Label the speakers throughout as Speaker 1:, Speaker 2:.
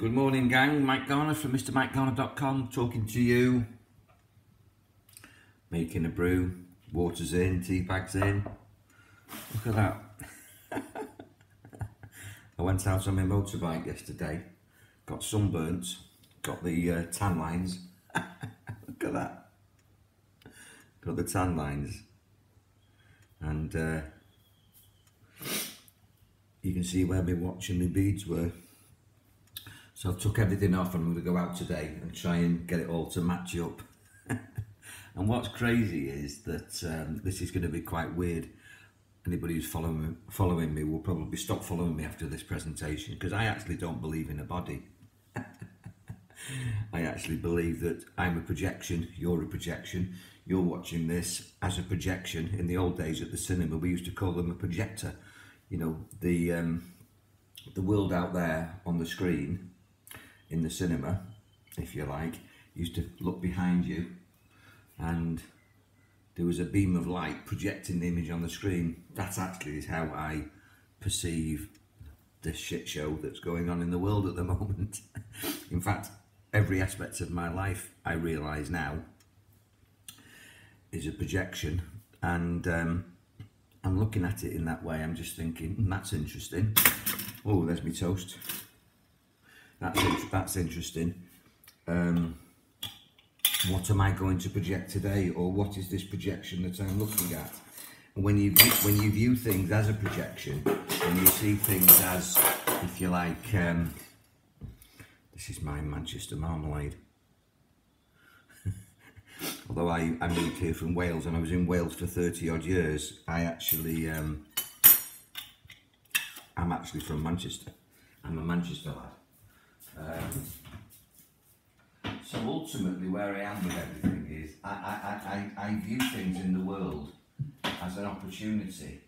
Speaker 1: Good morning, gang. Mike Garner from MrMikeGarner.com talking to you. Making a brew, water's in, tea bag's in. Look at that. I went out on my motorbike yesterday, got sunburnt, got the tan lines. Look at that. Got the tan lines. And you can see where my watch and my beads were. So I took everything off and I'm going to go out today and try and get it all to match up. And what's crazy is that this is going to be quite weird. Anybody who's following me will probably stop following me after this presentation, because I actually don't believe in a body. I actually believe that I'm a projection, you're a projection. You're watching this as a projection. In the old days at the cinema, we used to call them a projector. You know, the world out there on the screen in the cinema, if you like, used to look behind you and there was a beam of light projecting the image on the screen. That actually is how I perceive this shit show that's going on in the world at the moment. In fact, every aspect of my life, I realise now, is a projection, and I'm looking at it in that way. I'm just thinking, that's interesting. Oh, there's my toast. That's interesting. What am I going to project today, or what is this projection that I'm looking at? And when you view things as a projection, when you see things as, if you like, this is my Manchester marmalade. Although I moved here from Wales and I was in Wales for 30 odd years, I actually, I'm actually from Manchester. I'm a Manchester lad. So ultimately where I am with everything is, I view things in the world as an opportunity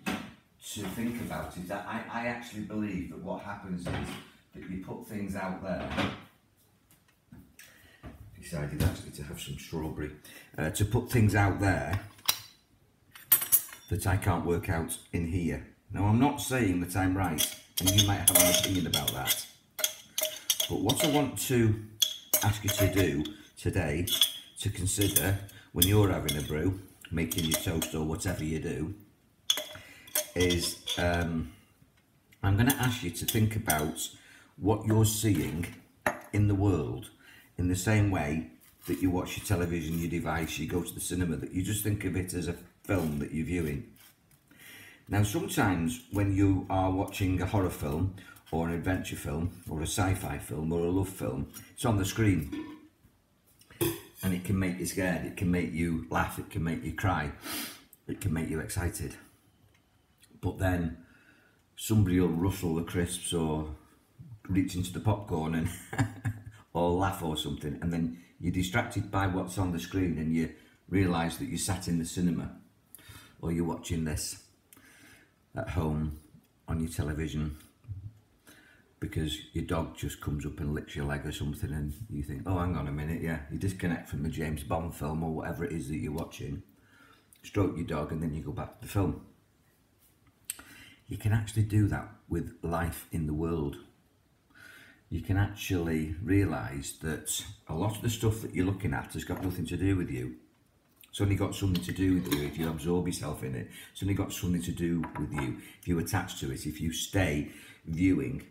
Speaker 1: to think about it. I actually believe that what happens is that you put things out there. Decided actually to have some strawberry. To put things out there that I can't work out in here. Now, I'm not saying that I'm right, and you might have an opinion about that. But what I want to ask you to do today, to consider when you're having a brew, making your toast or whatever you do, is I'm going to ask you to think about what you're seeing in the world, in the same way that you watch your television, your device, you go to the cinema, that you just think of it as a film that you're viewing. Now, sometimes when you are watching a horror film or an adventure film or a sci-fi film or a love film, it's on the screen and it can make you scared, it can make you laugh, it can make you cry, it can make you excited. But then somebody will rustle the crisps or reach into the popcorn and or laugh or something, and then you're distracted by what's on the screen and you realise that you sat in the cinema, or you're watching this at home on your television because your dog just comes up and licks your leg or something, and you think, oh, hang on a minute, yeah, you disconnect from the James Bond film or whatever it is that you're watching, stroke your dog, and then you go back to the film. You can actually do that with life in the world. You can actually realise that a lot of the stuff that you're looking at has got nothing to do with you. It's only got something to do with you if you absorb yourself in it. It's only got something to do with you if you attach to it, if you stay viewing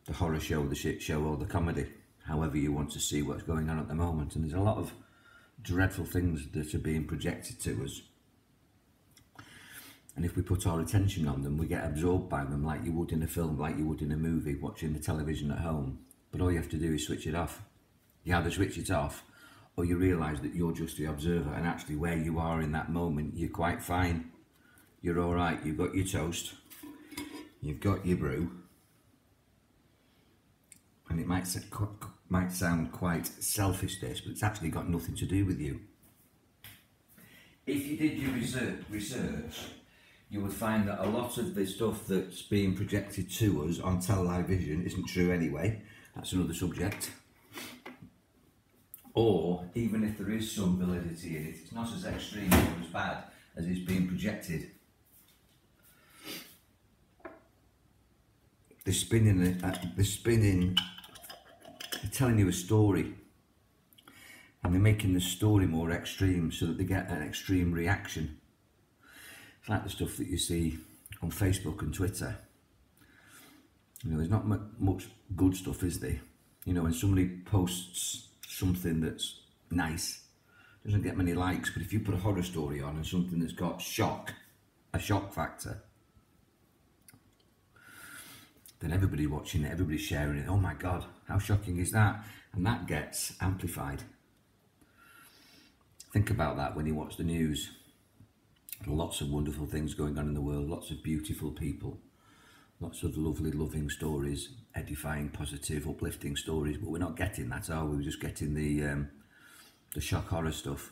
Speaker 1: the horror show, the shit show, or the comedy, however you want to see what's going on at the moment. And there's a lot of dreadful things that are being projected to us. And if we put our attention on them, we get absorbed by them like you would in a film, like you would in a movie, watching the television at home. But all you have to do is switch it off. You either switch it off, or you realise that you're just the observer, and actually where you are in that moment, you're quite fine. You're all right. You've got your toast, you've got your brew, and it might sound quite selfish this, but it's actually got nothing to do with you. If you did your research, you would find that a lot of the stuff that's being projected to us on television isn't true anyway. That's another subject. Or even if there is some validity in it, it's not as extreme or as bad as it's being projected. they're telling you a story, and they're making the story more extreme so that they get an extreme reaction. It's like the stuff that you see on Facebook and Twitter. You know, there's not much good stuff, is there? You know, when somebody posts something that's nice, doesn't get many likes, but if you put a horror story on and something that's got a shock factor, then everybody watching it, everybody's sharing it. Oh my God, how shocking is that? And that gets amplified. Think about that when you watch the news. Lots of wonderful things going on in the world, lots of beautiful people, lots of lovely, loving stories, edifying, positive, uplifting stories, but we're not getting that, are we? We're just getting the shock horror stuff.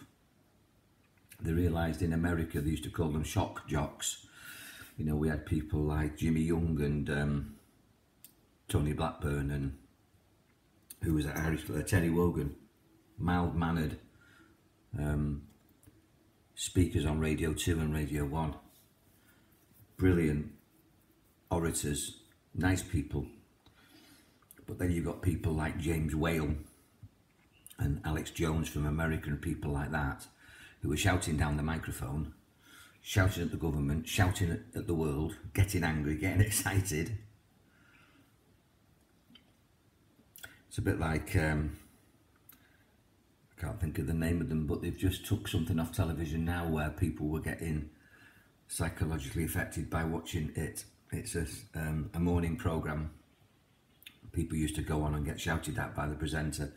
Speaker 1: They realised in America they used to call them shock jocks. You know, we had people like Jimmy Young and Tony Blackburn, and who was at Irish, Terry Wogan, mild-mannered speakers on Radio 2 and Radio 1. Brilliant orators, nice people. But then you've got people like James Whale and Alex Jones from America and people like that, who were shouting down the microphone, shouting at the government, shouting at the world, getting angry, getting excited. It's a bit like, I can't think of the name of them, but they've just took something off television now where people were getting psychologically affected by watching it. It's a morning programme. People used to go on and get shouted at by the presenter,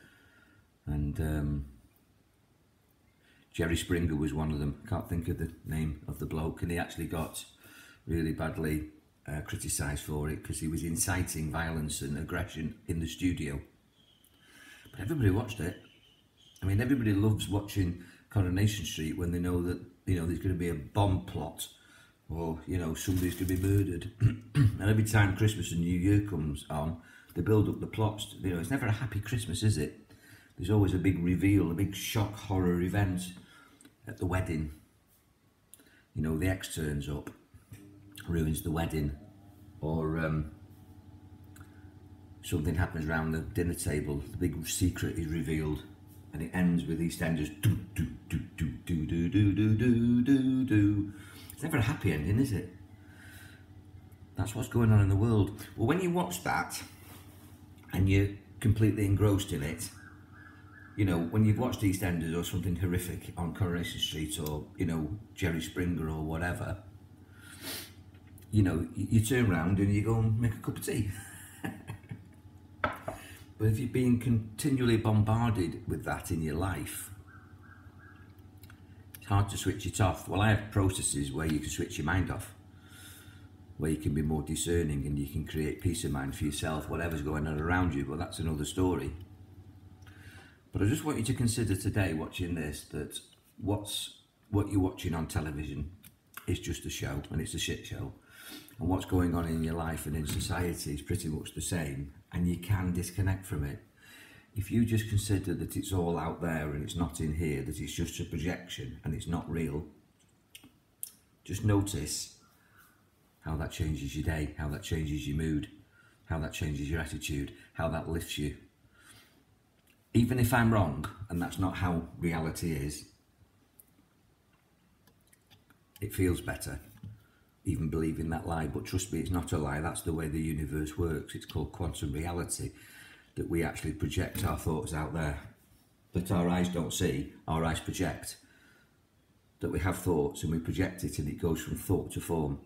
Speaker 1: and Jerry Springer was one of them. Can't think of the name of the bloke, and he actually got really badly criticised for it because he was inciting violence and aggression in the studio. But everybody watched it. I mean, everybody loves watching Coronation Street when they know that, you know, there's going to be a bomb plot, or, you know, somebody's going to be murdered. And every time Christmas and New Year comes on, they build up the plots. You know, it's never a happy Christmas, is it? There's always a big reveal, a big shock horror event at the wedding. You know, the ex turns up, ruins the wedding, or something happens around the dinner table, the big secret is revealed, and it ends with EastEnders do do do do do do do do do do do. It's never a happy ending, is it? That's what's going on in the world. Well, when you watch that and you're completely engrossed in it, you know, when you've watched EastEnders or something horrific on Coronation Street, or, you know, Jerry Springer or whatever, you know, you turn around and you go and make a cup of tea. But if you're being continually bombarded with that in your life, it's hard to switch it off. Well, I have processes where you can switch your mind off, where you can be more discerning and you can create peace of mind for yourself, whatever's going on around you, but that's another story. But I just want you to consider today, watching this, that what you're watching on television is just a show, and it's a shit show. And what's going on in your life and in society is pretty much the same, and you can disconnect from it. If you just consider that it's all out there and it's not in here, that it's just a projection and it's not real, just notice how that changes your day, how that changes your mood, how that changes your attitude, how that lifts you. Even if I'm wrong, and that's not how reality is, it feels better, even believing that lie. But trust me, it's not a lie. That's the way the universe works. It's called quantum reality, that we actually project our thoughts out there, that our eyes don't see, our eyes project. That we have thoughts and we project it, and it goes from thought to form.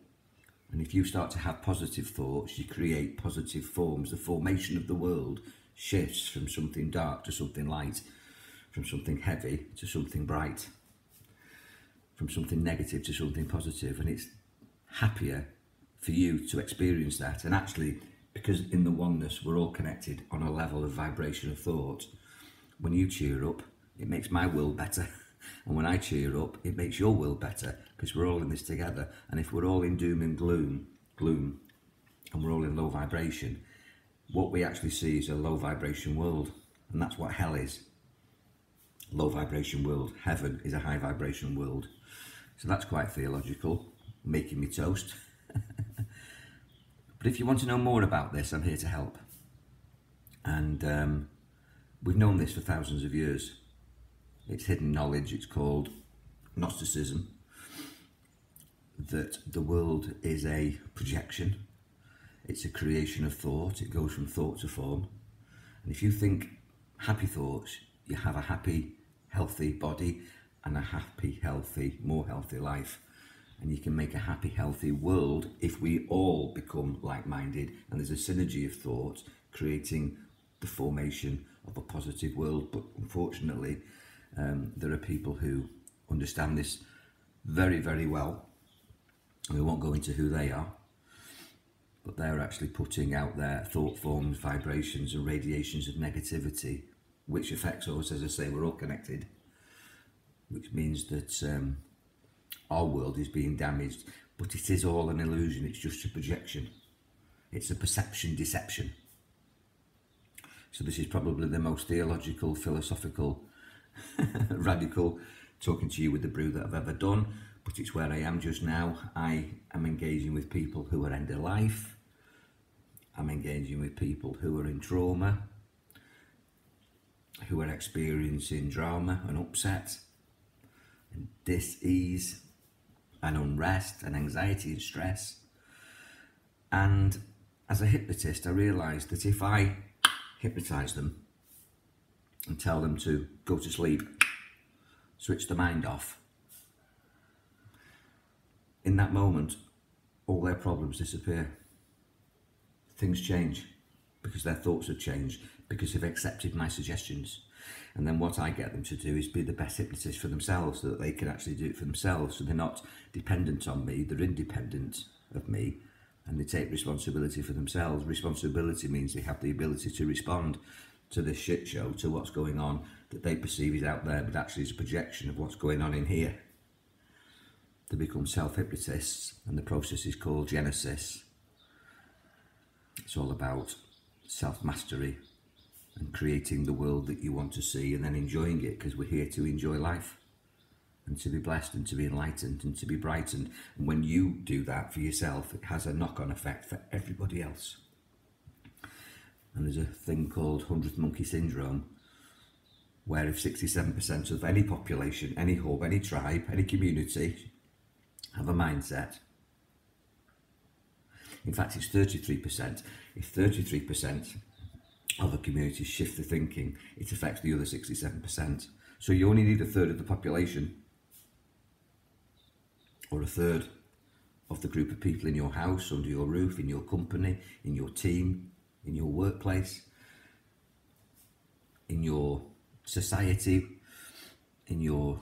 Speaker 1: And if you start to have positive thoughts, you create positive forms. The formation of the world shifts from something dark to something light, from something heavy to something bright, from something negative to something positive. And it's happier for you to experience that. And actually, because in the oneness we're all connected on a level of vibration of thought, when you cheer up, it makes my world better. And when I cheer up, it makes your world better, because we're all in this together. And if we're all in doom and gloom, and we're all in low vibration, what we actually see is a low vibration world. And that's what hell is. Low vibration world. Heaven is a high vibration world. So that's quite theological, making me toast. But if you want to know more about this, I'm here to help. And we've known this for thousands of years. It's hidden knowledge. It's called Gnosticism, that the world is a projection. It's a creation of thought. It goes from thought to form. And if you think happy thoughts, you have a happy, healthy body and a happy, healthy, more healthy life. And you can make a happy, healthy world if we all become like-minded, and there's a synergy of thought creating the formation of a positive world. But unfortunately, there are people who understand this very, very well. We won't go into who they are, but they're actually putting out their thought forms, vibrations and radiations of negativity, which affects us. As I say, we're all connected, which means that our world is being damaged, but it is all an illusion. It's just a projection. It's a perception deception. So this is probably the most theological, philosophical, radical talking to you with the brew that I've ever done, but it's where I am just now. I am engaging with people who are end of life. I'm engaging with people who are in trauma, who are experiencing drama and upset and dis-ease and unrest and anxiety and stress. And as a hypnotist, I realised that if I hypnotise them and tell them to go to sleep, switch the mind off, in that moment, all their problems disappear. Things change because their thoughts have changed, because they've accepted my suggestions. And then what I get them to do is be the best hypnotist for themselves, so that they can actually do it for themselves. So they're not dependent on me, they're independent of me, and they take responsibility for themselves. Responsibility means they have the ability to respond to this shit show, to what's going on that they perceive is out there, but actually is a projection of what's going on in here. They become self-hypnotists, and the process is called Genesis. It's all about self-mastery and creating the world that you want to see, and then enjoying it, because we're here to enjoy life and to be blessed and to be enlightened and to be brightened. And when you do that for yourself, it has a knock-on effect for everybody else. And there's a thing called 100th monkey syndrome, where if 67% of any population, any hub, any tribe, any community have a mindset, in fact it's 33%, if 33% of a community shift the thinking, it affects the other 67%. So you only need a third of the population, or a third of the group of people in your house, under your roof, in your company, in your team, in your workplace, in your society, in your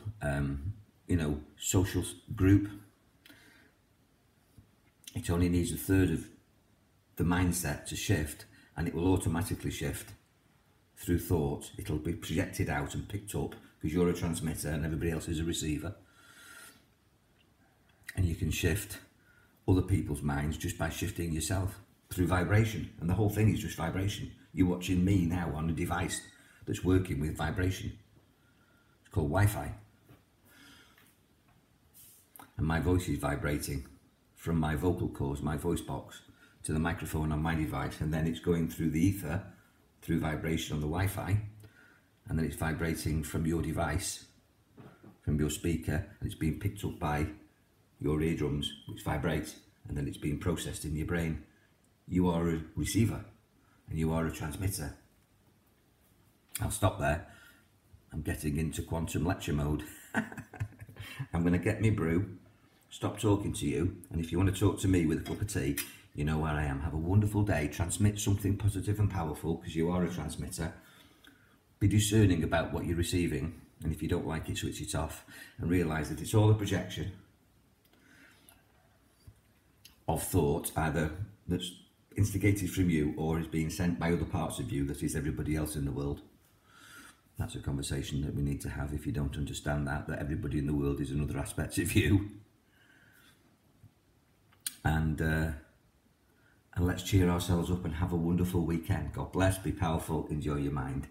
Speaker 1: social group. It only needs a third of the mindset to shift, and it will automatically shift through thought. It'll be projected out and picked up, because you're a transmitter and everybody else is a receiver. And you can shift other people's minds just by shifting yourself through vibration. And the whole thing is just vibration. You're watching me now on a device that's working with vibration. It's called Wi-Fi. And my voice is vibrating from my vocal cords, my voice box, to the microphone on my device, and then it's going through the ether, through vibration on the Wi-Fi, and then it's vibrating from your device, from your speaker, and it's being picked up by your eardrums, which vibrate, and then it's being processed in your brain. You are a receiver, and you are a transmitter. I'll stop there. I'm getting into quantum lecture mode. I'm going to get me brew, stop talking to you, and if you want to talk to me with a cup of tea, you know where I am. Have a wonderful day. Transmit something positive and powerful, because you are a transmitter. Be discerning about what you're receiving, and if you don't like it, switch it off, and realise that it's all a projection of thought, either that's instigated from you or is being sent by other parts of you, that is everybody else in the world. That's a conversation that we need to have if you don't understand that everybody in the world is another aspect of you. And let's cheer ourselves up and have a wonderful weekend. God bless, be powerful, enjoy your mind.